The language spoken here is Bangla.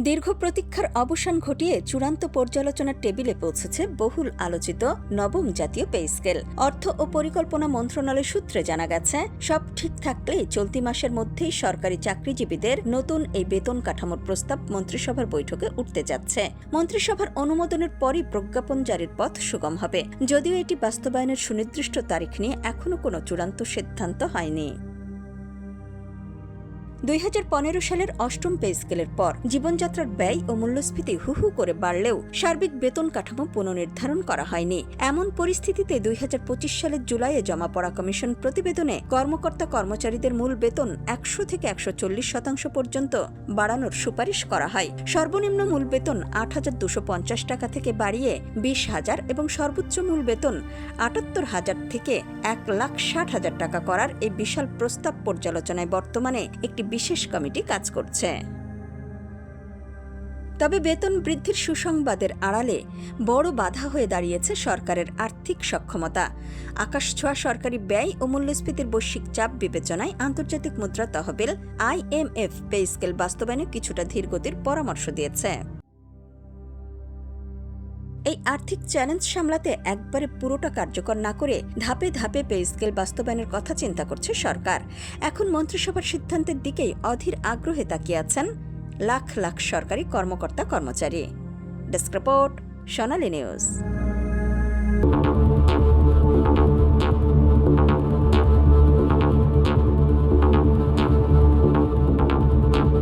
দীর্ঘ প্রতীক্ষার অবসান ঘটিয়ে চূড়ান্ত পর্যালোচনার টেবিলে পৌঁছেছে বহুল আলোচিত নবম জাতীয় পে স্কেল। অর্থ ও পরিকল্পনা মন্ত্রণালয় সূত্রে জানা গেছে, সব ঠিক থাকলেই চলতি মাসের মধ্যেই সরকারি চাকরিজীবীদের নতুন এই বেতন কাঠামোর প্রস্তাব মন্ত্রিসভার বৈঠকে উঠতে যাচ্ছে। মন্ত্রিসভার অনুমোদনের পরই প্রজ্ঞাপন জারির পথ সুগম হবে, যদিও এটি বাস্তবায়নের সুনির্দিষ্ট তারিখ নিয়ে এখনও কোনো চূড়ান্ত সিদ্ধান্ত হয়নি। 2015 সালের অষ্টম পে স্কেলের পর জীবনযাত্রার ব্যয় ও মূল্যস্ফীতি হু করে বাড়লেও সার্বিক বেতন কাঠামো পুনর্নির্ধারণ করা হয়নি। এমন পরিস্থিতিতে 2025 সালের জুলাইয়ে জমা পড়া কমিশন প্রতিবেদনে কর্মকর্তা কর্মচারীদের মূল বেতন 100 থেকে 140% পর্যন্ত বাড়ানোর সুপারিশ করা হয়। সর্বনিম্ন মূল বেতন 8,250 টাকা থেকে বাড়িয়ে 20,000 এবং সর্বোচ্চ মূল বেতন 78,000 থেকে 1,60,000 টাকা করার এই বিশাল প্রস্তাব পর্যালোচনায় বর্তমানে একটি বিশেষ কমিটি কাজ করছে। তবে বেতন বৃদ্ধির সুসংবাদের আড়ালে বড় বাধা হয়ে দাঁড়িয়েছে সরকারের আর্থিক সক্ষমতা। আকাশছোঁয়া সরকারি ব্যয় ও মূল্যস্ফীতির বৈশ্বিক চাপ বিবেচনায় আন্তর্জাতিক মুদ্রা তহবিল IMF পে স্কেল বাস্তবায়নে কিছুটা ধীরগতির পরামর্শ দিয়েছে। এই আর্থিক চ্যালেঞ্জ সামলাতে একবারে পুরোটা কার্যকর না করে ধাপে ধাপে পে স্কেল বাস্তবায়নের কথা চিন্তা করছে সরকার। এখন মন্ত্রিসভার সিদ্ধান্তের দিকেই অধীর আগ্রহে তাকিয়ে আছেন লাখ লাখ সরকারি কর্মকর্তা কর্মচারী। ডেস্ক রিপোর্ট, সোনালী নিউজ।